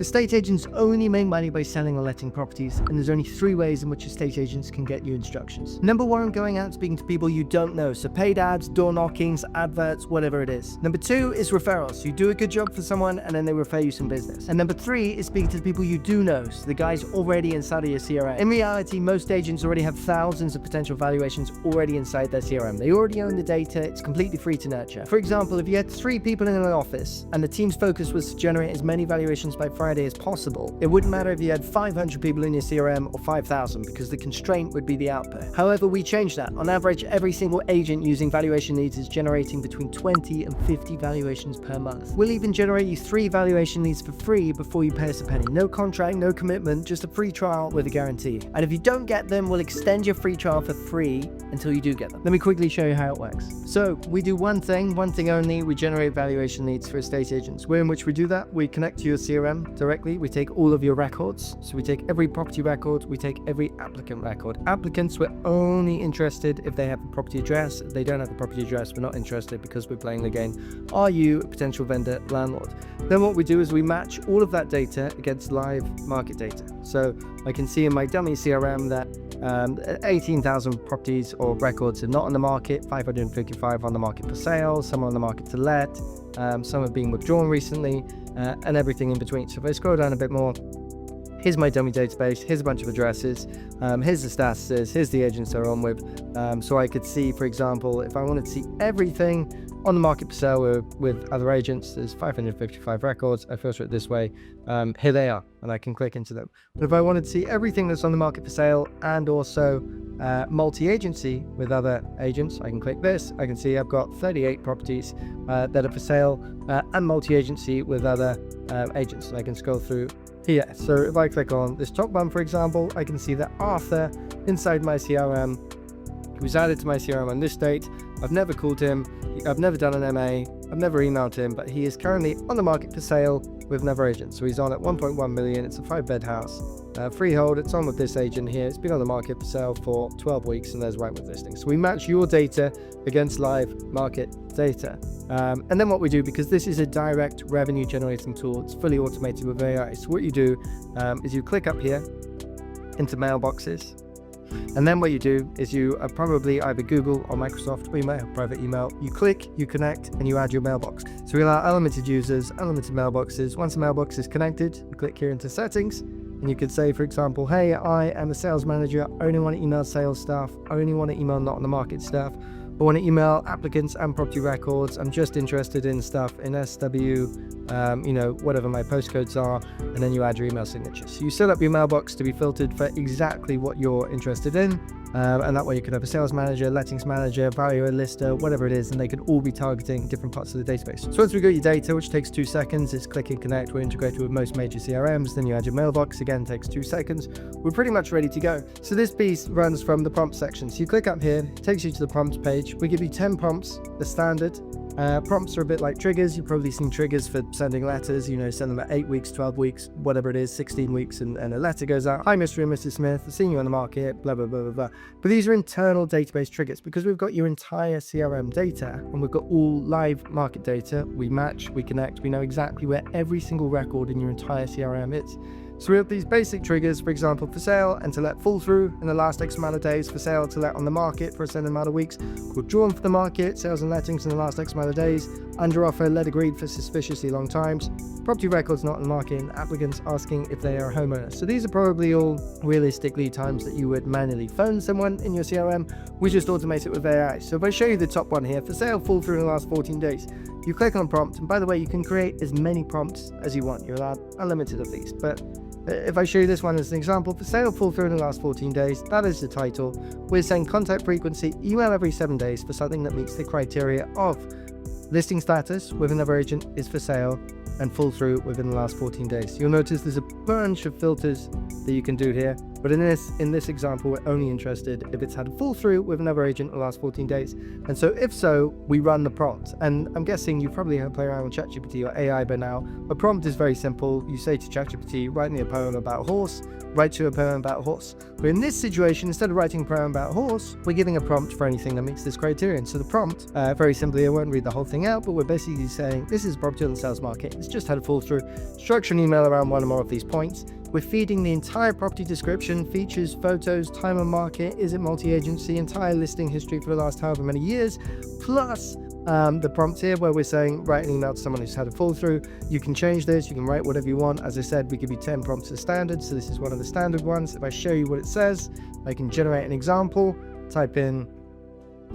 Estate agents only make money by selling or letting properties, and there's only 3 ways in which estate agents can get you instructions. Number 1, going out and speaking to people you don't know, so paid ads, door knockings, adverts, whatever it is. Number 2 is referrals. You do a good job for someone and then they refer you some business. And number 3 is speaking to the people you do know, so the guys already inside of your CRM. In reality, most agents already have thousands of potential valuations already inside their CRM. They already own the data. It's completely free to nurture. For example, if you had 3 people in an office and the team's focus was to generate as many valuations by Friday as possible, it wouldn't matter if you had 500 people in your CRM or 5,000, because the constraint would be the output. However, we changed that. On average, every single agent using Valuation Leads is generating between 20 and 50 valuations per month. We'll even generate you 3 valuation leads for free before you pay us a penny. No contract, no commitment, just a free trial with a guarantee. And if you don't get them, we'll extend your free trial for free until you do get them. Let me quickly show you how it works. So we do one thing only. We generate valuation leads for estate agents. Way in which we do that, we connect to your CRM directly. We take all of your records. So we take every property record, we take every applicant record. Applicants, we're only interested if they have a property address. If they don't have a property address, we're not interested, because we're playing the game. Are you a potential vendor landlord? Then what we do is we match all of that data against live market data. So I can see in my dummy CRM that 18,000 properties or records are not on the market, 555 on the market for sale, some on the market to let, some have been withdrawn recently, and everything in between. So if I scroll down a bit more, here's my dummy database, here's a bunch of addresses, here's the statuses, here's the agents they're on with. So I could see, for example, if I wanted to see everything on the market for sale with other agents, there's 555 records. I filter it this way. Here they are, and I can click into them. But if I wanted to see everything that's on the market for sale and also multi-agency with other agents, I can click this. I can see I've got 38 properties that are for sale and multi-agency with other agents. And I can scroll through here. So if I click on this top one, for example, I can see that Arthur inside my CRM, he was added to my CRM on this date. I've never called him, I've never done an MA, I've never emailed him, but he is currently on the market for sale with another agent. So he's on at 1.1 million, it's a 5-bed house, freehold, it's on with this agent here, it's been on the market for sale for 12 weeks, and there's right with listing. So we match your data against live market data. And then what we do, because this is a direct revenue generating tool, it's fully automated with AI. So what you do is you click up here into mailboxes. And then what you do is you probably either Google or Microsoft, or you might have private email. You click, you connect, and you add your mailbox. So we allow unlimited users, unlimited mailboxes. Once the mailbox is connected, you click here into settings, and you could say, for example, hey, I am a sales manager. I only want to email sales stuff. I only want to email not on the market stuff. I want to email applicants and property records. I'm just interested in stuff in SW, whatever my postcodes are, and then you add your email signature. So you set up your mailbox to be filtered for exactly what you're interested in, and that way you can have a sales manager, lettings manager, valuer, lister, whatever it is, and they can all be targeting different parts of the database. So once we got your data, which takes 2 seconds, it's click and connect. We're integrated with most major CRMs. Then you add your mailbox, again takes 2 seconds. We're pretty much ready to go. So this piece runs from the prompt section. So you click up here, it takes you to the prompts page. We give you 10 prompts, the standard. Prompts are a bit like triggers. You've probably seen triggers for sending letters, send them at 8 weeks, 12 weeks, whatever it is, 16 weeks, and a letter goes out. Hi, Mr. and Mrs. Smith, I've seen you on the market, blah, blah, blah, blah, blah. But these are internal database triggers, because we've got your entire CRM data, and we've got all live market data. We match, we connect, we know exactly where every single record in your entire CRM is. So we have these basic triggers, for example, for sale and to let fall through in the last X amount of days, for sale to let on the market for a certain amount of weeks, withdrawn for the market, sales and lettings in the last X amount of days, under offer, let agreed for suspiciously long times, property records not on the market, and applicants asking if they are a homeowner. So these are probably all realistically times that you would manually phone someone in your CRM. We just automate it with AI. So if I show you the top one here, for sale, fall through in the last 14 days, you click on prompt, and by the way, you can create as many prompts as you want. You're allowed unlimited of these, but if I show you this one as an example, for sale, fall through in the last 14 days, that is the title. We're saying contact frequency, email every 7 days for something that meets the criteria of listing status with another agent is for sale and fall through within the last 14 days. You'll notice there's a bunch of filters that you can do here. But in this example, we're only interested if it's had a fall through with another agent in the last 14 days. And so if so, we run the prompt. And I'm guessing you've probably heard play around with ChatGPT or AI by now. A prompt is very simple. You say to ChatGPT, write me a poem about a horse, write you a poem about a horse. But in this situation, instead of writing a poem about a horse, we're giving a prompt for anything that meets this criterion. So the prompt, very simply, I won't read the whole thing out, but we're basically saying, this is a property on the sales market. It's just had a fall through. Structure an email around one or more of these points. We're feeding the entire property description, features, photos, time on market, is it multi-agency, entire listing history for the last however many years, plus the prompt here where we're saying write an email to someone who's had a fall through. You can change this, you can write whatever you want. As I said, we give you 10 prompts as standard, so this is one of the standard ones. If I show you what it says, I can generate an example, type in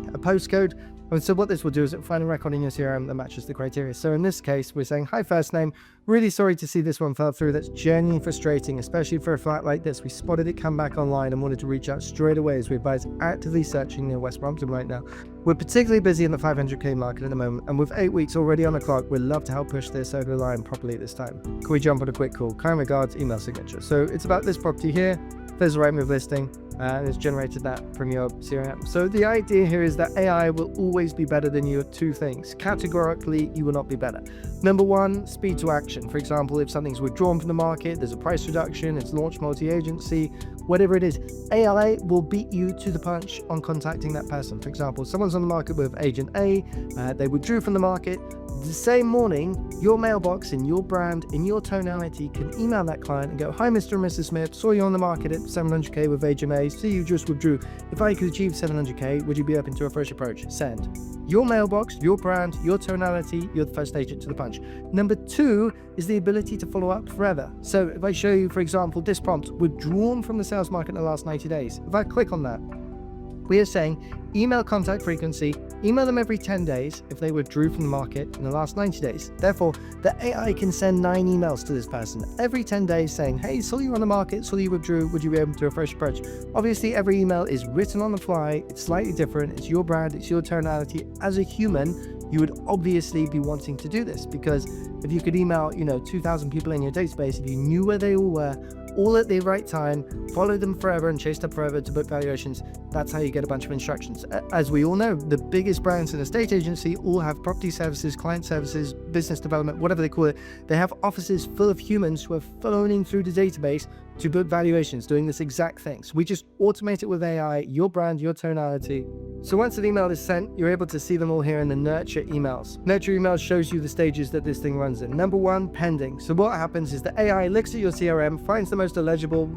a postcode. And so what this will do is it will find a record in your CRM that matches the criteria. So in this case, we're saying, hi, first name, really sorry to see this one fell through. That's genuinely frustrating, especially for a flat like this. We spotted it come back online and wanted to reach out straight away as we advise actively searching near West Brompton right now. We're particularly busy in the 500k market at the moment, and with 8 weeks already on the clock, we'd love to help push this over the line properly this time. Can we jump on a quick call? Kind regards, email signature. So it's about this property here. There's a Rightmove listing, and it's generated that from your CRM. So the idea here is that AI will always be better than you at two things. Categorically, you will not be better. Number one, speed to action. For example, if something's withdrawn from the market, there's a price reduction, it's launched multi-agency, whatever it is, AI will beat you to the punch on contacting that person. For example, someone's on the market with agent A, they withdrew from the market. The same morning, your mailbox in your brand, in your tonality, can email that client and go, hi, Mr. and Mrs. Smith, saw you on the market at 700k with agent A, see you just withdrew. If I could achieve 700k, would you be open to a fresh approach? Send. Your mailbox, your brand, your tonality, you're the first agent to the punch. Number two is the ability to follow up forever. So if I show you, for example, this prompt, withdrawn from the sales market in the last 90 days. If I click on that, we are saying email contact frequency, email them every 10 days if they withdrew from the market in the last 90 days. Therefore, the AI can send 9 emails to this person every 10 days saying, hey, saw you on the market, saw you withdrew, would you be open to a fresh approach? Obviously, every email is written on the fly, it's slightly different, it's your brand, it's your tonality. As a human, you would obviously be wanting to do this, because if you could email, 2,000 people in your database, if you knew where they all were, all at the right time, follow them forever and chase them forever to book valuations, that's how you get a bunch of instructions. As we all know, the biggest brands in a estate agency all have property services, client services, business development, whatever they call it. They have offices full of humans who are phoning through the database to book valuations, doing this exact thing. So we just automate it with AI, your brand, your tonality. So once an email is sent, you're able to see them all here in the nurture emails. Nurture emails shows you the stages that this thing runs in. Number one, pending. So what happens is the AI looks at your CRM, finds the most eligible,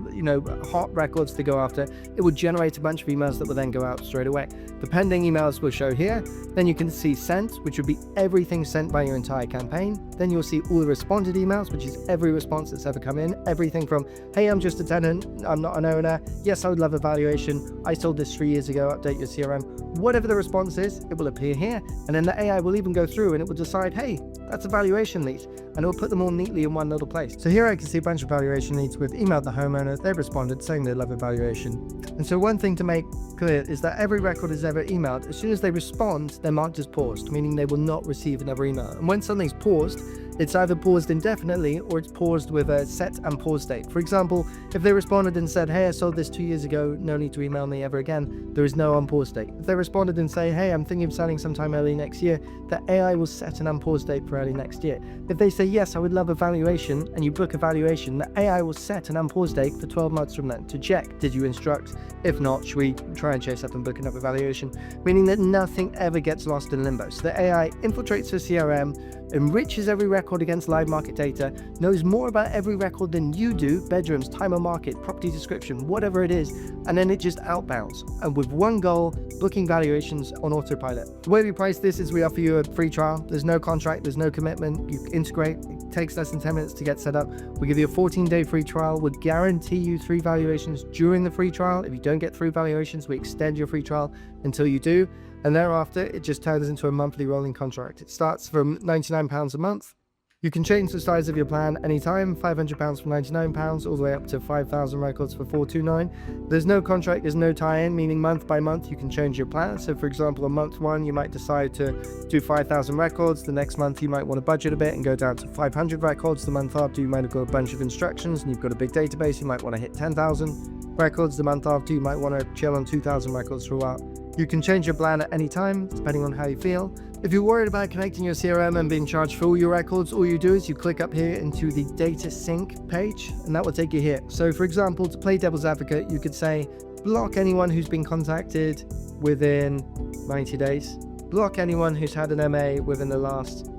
hot records to go after. It will generate a bunch of emails that will then go out straight away. The pending emails will show here. Then you can see sent, which would be everything sent by your entire campaign. Then you'll see all the responded emails, which is every response that's ever come in. Everything from, hey, I'm just a tenant, I'm not an owner. Yes, I would love a valuation. I sold this 3 years ago, update your CRM. Whatever the response is, it will appear here. And then the AI will even go through and it will decide, hey, that's a valuation lead. And it will put them all neatly in one little place. So here I can see a bunch of valuation leads. We've emailed the homeowner, they've responded saying they love a valuation. And so one thing to make clear is that every record is ever emailed, as soon as they respond, they're marked as paused, meaning they will not receive another email. And when something's paused, it's either paused indefinitely or it's paused with a set and pause date. For example, if they responded and said, hey, I sold this 2 years ago, no need to email me ever again, there is no unpause date. If they responded and say, hey, I'm thinking of selling sometime early next year, the AI will set an unpause date for early next year. If they say, yes, I would love a valuation, and you book a valuation, the AI will set an unpause date for 12 months from then to check, did you instruct? If not, should we try and chase up and book another valuation? Meaning that nothing ever gets lost in limbo. So the AI infiltrates the CRM, enriches every record against live market data, knows more about every record than you do, bedrooms, time on market, property description, whatever it is, and then it just outbounds. And with one goal, booking valuations on autopilot. The way we price this is we offer you a free trial. There's no contract, there's no commitment. You integrate, it takes less than 10 minutes to get set up. We give you a 14-day free trial. We'll guarantee you 3 valuations during the free trial. If you don't get 3 valuations, we extend your free trial until you do. And thereafter, it just turns into a monthly rolling contract. It starts from £99 a month. You can change the size of your plan anytime, £500 for £99, all the way up to 5,000 records for £429. There's no contract, there's no tie-in, meaning month by month you can change your plan. So for example, on month 1, you might decide to do 5,000 records. The next month you might want to budget a bit and go down to 500 records. The month after you might have got a bunch of instructions and you've got a big database, you might want to hit 10,000. records. The month after, you might want to chill on 2,000 records for a while. You can change your plan at any time, depending on how you feel. If you're worried about connecting your CRM and being charged for all your records, all you do is you click up here into the data sync page, and that will take you here. So for example, to play devil's advocate, you could say, block anyone who's been contacted within 90 days. Block anyone who's had an MA within the last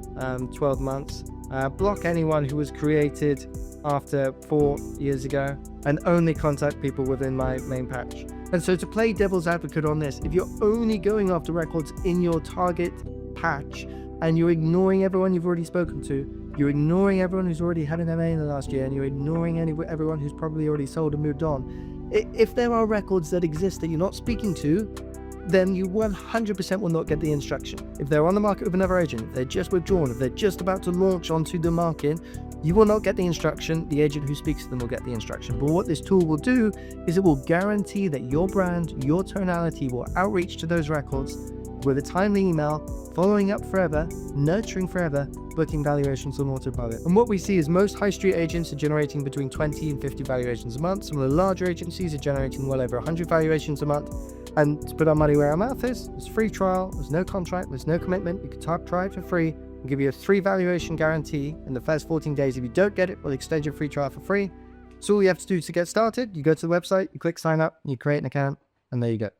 12 months. Block anyone who was created after 4 years ago, and only contact people within my main patch. And so to play devil's advocate on this, if you're only going after records in your target patch and you're ignoring everyone you've already spoken to, you're ignoring everyone who's already had an MA in the last year, and you're ignoring everyone who's probably already sold and moved on, if there are records that exist that you're not speaking to, then you 100% will not get the instruction. If they're on the market with another agent, if they're just withdrawn, if they're just about to launch onto the market, you will not get the instruction. The agent who speaks to them will get the instruction. But what this tool will do is it will guarantee that your brand, your tonality will outreach to those records with a timely email, following up forever, nurturing forever, booking valuations on autopilot. And what we see is most high street agents are generating between 20 and 50 valuations a month. Some of the larger agencies are generating well over 100 valuations a month. And to put our money where our mouth is, there's free trial, there's no contract, there's no commitment. You can try it for free. We'll give you a 3 valuation guarantee in the first 14 days. If you don't get it, we'll extend your free trial for free. So all you have to do to get started, you go to the website, you click sign up, you create an account, and there you go.